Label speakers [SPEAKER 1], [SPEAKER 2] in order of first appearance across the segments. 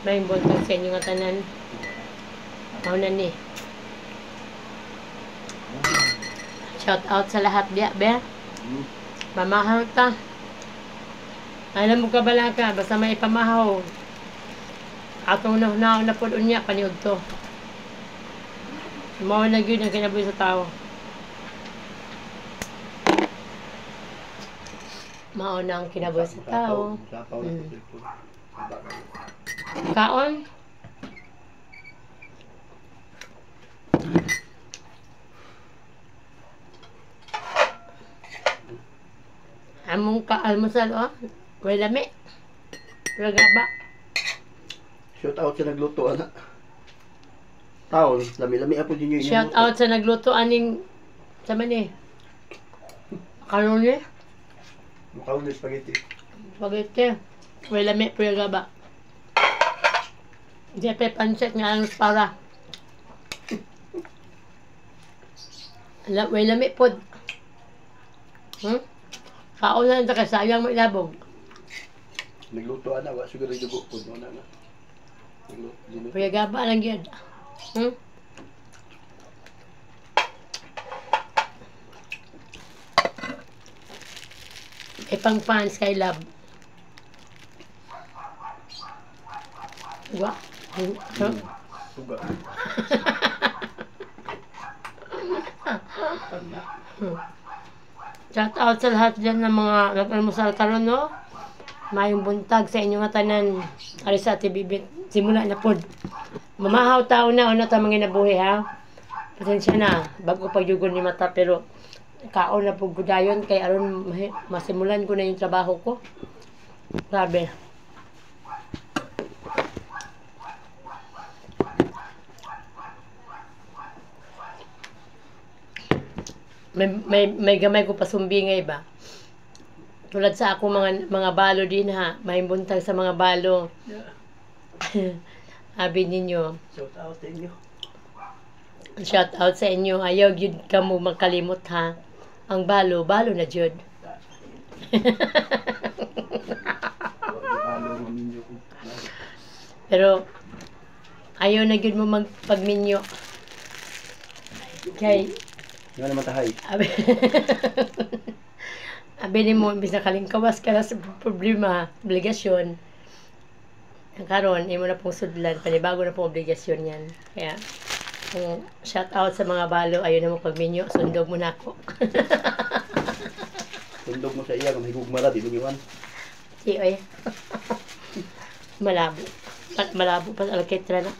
[SPEAKER 1] May buntag sa inyo nga tanan. Maunan ni. Shout out sa lahat diya, be. Mamahaw ta. Alam mo ka bala ka, basta may ipamahaw. Atong nahunaw na po unya, paniog to. Mao na yun ang kinabuhi sa tao. Mao na ang kinabuhi sa tao. Kaon? Among ka-almusal, oh. Wala lami. Wala gaba.
[SPEAKER 2] Shout out sa nagluto, anak. Taon, lami-lami ako din yung
[SPEAKER 1] Shout out sa nagluto aning sa mani. Karone.
[SPEAKER 2] Makaroon ng spaghetti.
[SPEAKER 1] Spaghetti. Wala lami, wala gaba. Jepe pancet nga ang para. Wala lami pod. Kaon na ka sayang mo ilabog.
[SPEAKER 2] Nagluto, anak. Wala siguro yung dugo po. Anak.
[SPEAKER 1] Wala gaba lang yun. Pang fans kay love. Wa.
[SPEAKER 2] Suga.
[SPEAKER 1] Shout out sa lahat dyan ng mga nag-almusal karon, no? Mayong buntag sa inyo nga tanan. Ari sa Ate Bibit. Simula na pod. Mamahaw tao na ano ta mga nabuhi, ha? Pasensya na. Bago pagyugol ni mata pero kaon na po gudayon kay aron masimulan ko na yung trabaho ko. Grabe. May gamay ko pasumbingay ba? Tulad sa ako mga balo din, ha. May buntag sa mga balo. Sabi ninyo.
[SPEAKER 2] Shout out sa inyo.
[SPEAKER 1] Shout out sa inyo. Ayaw yun ka mo magkalimot, ha. Ang balo na jud. Pero ayaw na yun mo magpagminyo. Kay
[SPEAKER 2] Nga naman tahay.
[SPEAKER 1] Abi ni mo, imbis na kalingkawas ka na sa problema, obligasyon. Karon, imo na pong sudlan, panibago na pong obligasyon yan. Kaya, shout out sa mga balo, ayaw na mo pagminyo, sundog mo na ako.
[SPEAKER 2] Sundog mo sa iya, kung may gugmara, di mo iwan.
[SPEAKER 1] Si, oy. Malabo. Malabo pa sa alketra na.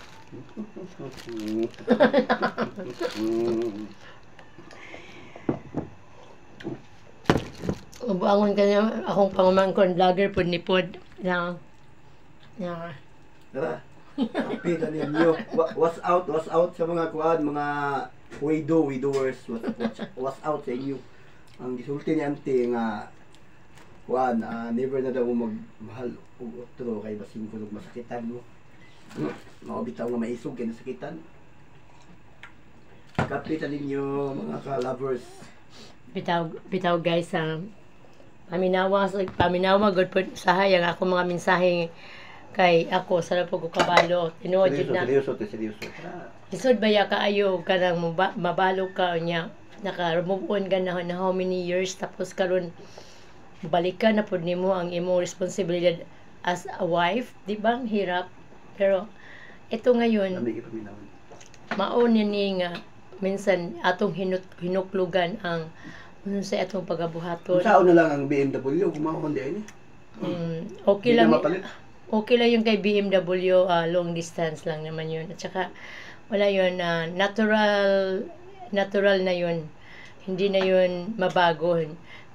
[SPEAKER 1] Buangon ka niya, akong pangumangkon, vlogger po ni Pod. Tara.
[SPEAKER 2] Kapita ninyo. What's out sa mga kuan, mga widowers. What's out sa inyo. Ang gisulti ni Auntie nga kuan, never na daw magmahal og otro kay basing kulog masakitan mo. Maobitaw nga maisog kay nasakitan. Kapita ninyo mga ka-lovers.
[SPEAKER 1] Bitaw guys, paminawa good po sahay ang ako mga mensahe kay ako sa po ko kabalo tinuod jud na
[SPEAKER 2] Seryoso.
[SPEAKER 1] isod baya kaayo kanang mabalo ka nya naka-remove on ka na how many years tapos karon balikan na pud nimo ang imong responsibilidad as a wife, di ba? Hirap. Pero ito ngayon maon ni nga minsan atong hinuklugan ang sa atong pagabuhaton.
[SPEAKER 2] Saan na lang ang BMW kung mao di ini.
[SPEAKER 1] Okay lang. Okay lang yung kay BMW, long distance lang naman yun. At saka wala yun, natural na yun. Hindi na yun mabago.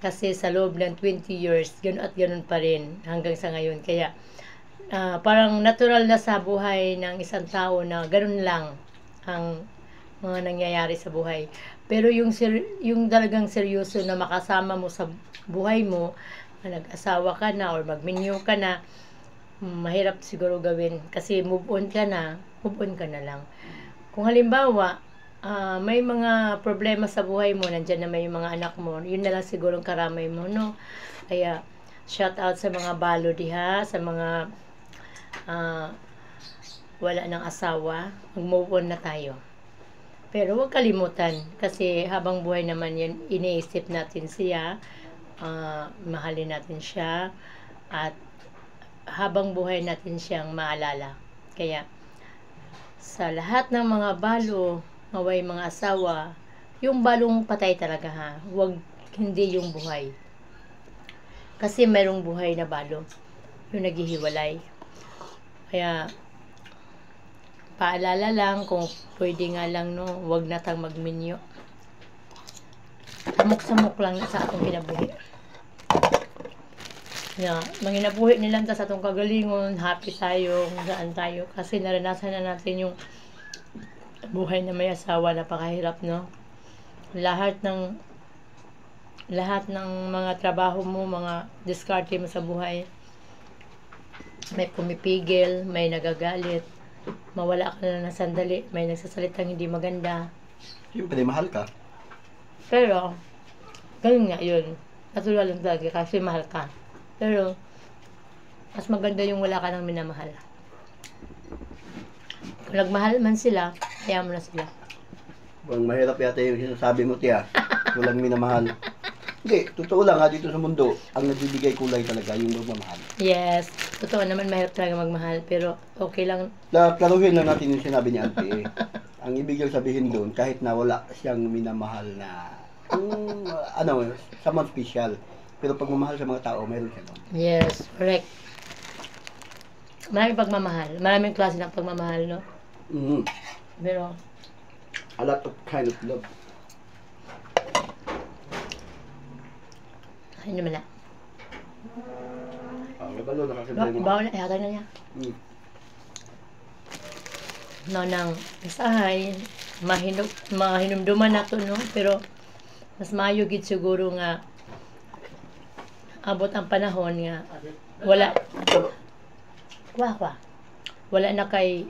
[SPEAKER 1] Kasi sa loob ng 20 years, gano'n at gano'n pa rin hanggang sa ngayon. Kaya parang natural na sa buhay ng isang tao na gano'n lang ang mga nangyayari sa buhay. Pero yung talagang seryoso na makasama mo sa buhay mo, nag-asawa ka na or magminyo ka na, mahirap siguro gawin. Kasi move on ka na lang. Kung halimbawa, may mga problema sa buhay mo, nandyan na may mga anak mo, yun na lang siguro ang karamay mo, no? Kaya, shout out sa mga balo diha, sa mga wala ng asawa, mag-move on na tayo. Pero huwag kalimutan, kasi habang buhay naman yan, iniisip natin siya, mahalin natin siya, at habang buhay natin siyang maalala. Kaya, sa lahat ng mga balo, maway mga asawa, yung balong patay talaga ha, huwag hindi yung buhay. Kasi mayroong buhay na balo, yung naghihiwalay. Kaya, paalala lang kung pwede nga lang no, huwag natang magminyo. Samok-samok lang na sa atong kinabuhi. Manginabuhi nila sa atong kagalingon, happy tayo, kung saan tayo. Kasi naranasan na natin yung buhay na may asawa, napakahirap, no? Lahat ng mga trabaho mo, mga diskarte mo sa buhay, may pumipigil, may nagagalit, mawala ka na ng sandali, may nagsasalitang hindi maganda.
[SPEAKER 2] Siyempre, mahal ka.
[SPEAKER 1] Pero, ganun nga yun. Natural lang talaga kasi mahal ka. Pero, mas maganda yung wala ka nang minamahal. Kung nagmahal man sila, kaya mo na sila.
[SPEAKER 2] Bang mahirap yata yung sinasabi mo, tiya. Walang minamahal. Hindi, totoo lang ha, dito sa mundo, ang nagbibigay kulay talaga yung magmamahal.
[SPEAKER 1] Yes, totoo naman mahirap talaga magmahal, pero okay lang.
[SPEAKER 2] Klaruhin lang natin yung sinabi ni Ate. Ang ibig sabihin doon, kahit na wala siyang minamahal na, someone special. Pero pagmamahal sa mga tao, meron siya doon.
[SPEAKER 1] Yes, correct. Maraming pagmamahal. Maraming klase ng pagmamahal, no?
[SPEAKER 2] Mm-hmm.
[SPEAKER 1] Pero,
[SPEAKER 2] a lot of kind of love.
[SPEAKER 1] ano naman na?
[SPEAKER 2] Nabalo, nakakabay mo.
[SPEAKER 1] Bawal na, yata na niya. No, nang isahay, mahinumduman na to, no? Pero, mas mayugid siguro nga, abot ang panahon nga, wala na kay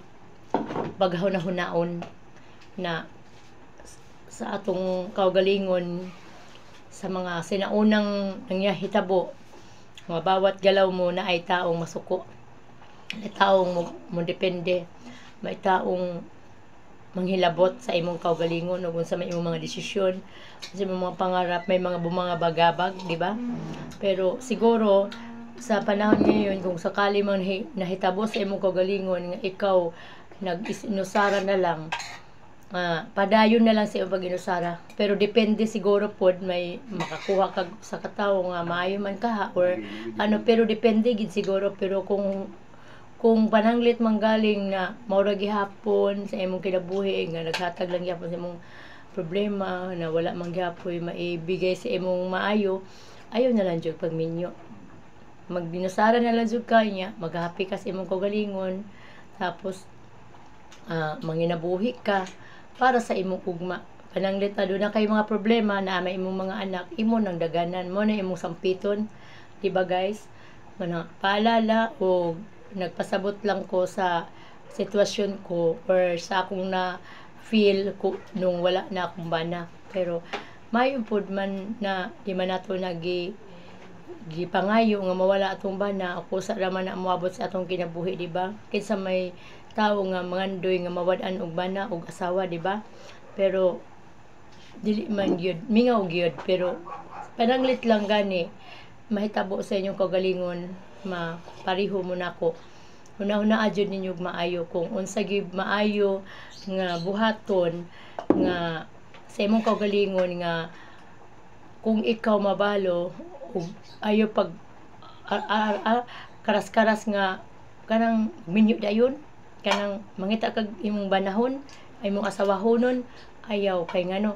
[SPEAKER 1] paghuna-hunaon na sa atong kaugalingon sa mga sinaunang nangyahitabo, mga bawat galaw mo na ay taong masuko, may taong mo depende, may taong manghilabot sa imong kaugalingon o kung sa may imong mga desisyon, sa imong mga pangarap, may mga bumanga bagabag, di ba? Pero siguro sa panahon ngayon, kung sakali man nahitabo sa imong kaugalingon nga ikaw nag-inusara na lang, padayon na lang sa iyong pag-inusara. Pero depende siguro pod may makakuha kag sa katawo nga maayo man ka or pero depende gid siguro. Pero kung pananglit manggaling na maura gihapon sa imong kinabuhi nga naghatag lang gyapon sa imong problema na wala man gyapon maibigay sa imong maayo, ayaw na lang jud pagminyo. Magbinusara na lang jud ka niya, maghappy ka sa imong kaugalingon, tapos manginabuhi ka para sa imong ugma. Pananglit na doon na kay mga problema na may imong mga anak, imo nang daganan mo na imong sampiton, di ba guys? Paalala o nagpasabot lang ko sa sitwasyon ko or sa akong na feel ko nung wala na akong bana. Pero mayo pod man na di man nato gipangayo nga mawala atong bana o kusa ra man na moabot sa atong kinabuhi, di ba? Kinsa may tao nga mangandoy nga mawad-an og bana og asawa, di ba? Pero dili man gyud mingaw gyud, pero pananglit lang gani mahitabo sa inyong kaugalingon, mapareho mo nako. Una-una adjud ninyo maayo kung unsa gyud maayo nga buhaton nga sa imong kaugalingon nga kung ikaw mabalo ug ayo pag karas-karas nga kanang minyo dayon, kanang mangita kag imong banahon ay imong asawahonon, ayaw kay ngano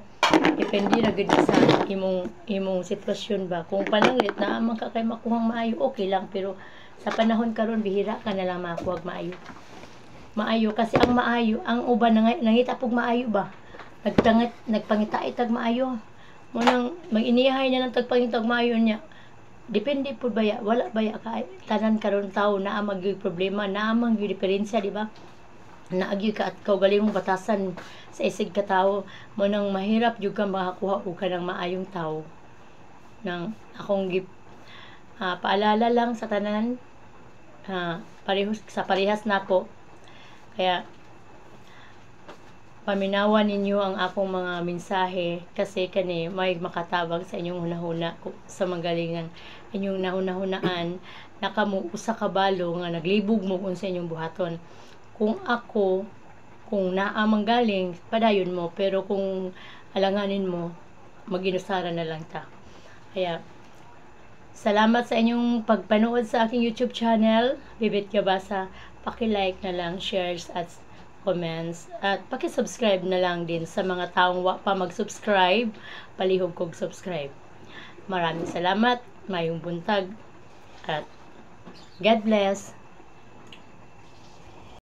[SPEAKER 1] depende ra gid sa imong sitwasyon ba. Kung pananglit na man ka kay makuhang maayo, okay lang, pero sa panahon karon bihira ka na lang makuha maayo kasi ang maayo, ang uban nangita pug maayo ba, nagpangita itag maayo mo nang mag-inihay na ng tagpangitag maayo niya. Depende po baya, wala baya ka tanan karon tawo na ang magyud problema, na ang magyud diferensya, di ba? Naagyo ka at kaugaling mong batasan sa isig ka tao mo nang mahirap jud ka makakuha og kanang maayong tao. Nang akong paalala lang sa tanan, parehas nako Kaya paminawan ninyo ang akong mga mensahe kasi kani may makatabang sa inyong hunahuna sa magalingan inyong nahunahunaan nakamu usa ka balo nga naglibog mo kung sa inyong buhaton. Kung ako, kung naa manggaling, padayon mo, pero kung alanganin mo, maginusara na lang ta. Kaya salamat sa inyong pagpanood sa aking YouTube channel, Bibit Gabasa. Paki-like na lang, shares at comments at paki-subscribe na lang din sa mga taong wa pa mag-subscribe, palihog kog subscribe. Maraming salamat, mayong buntag at God bless.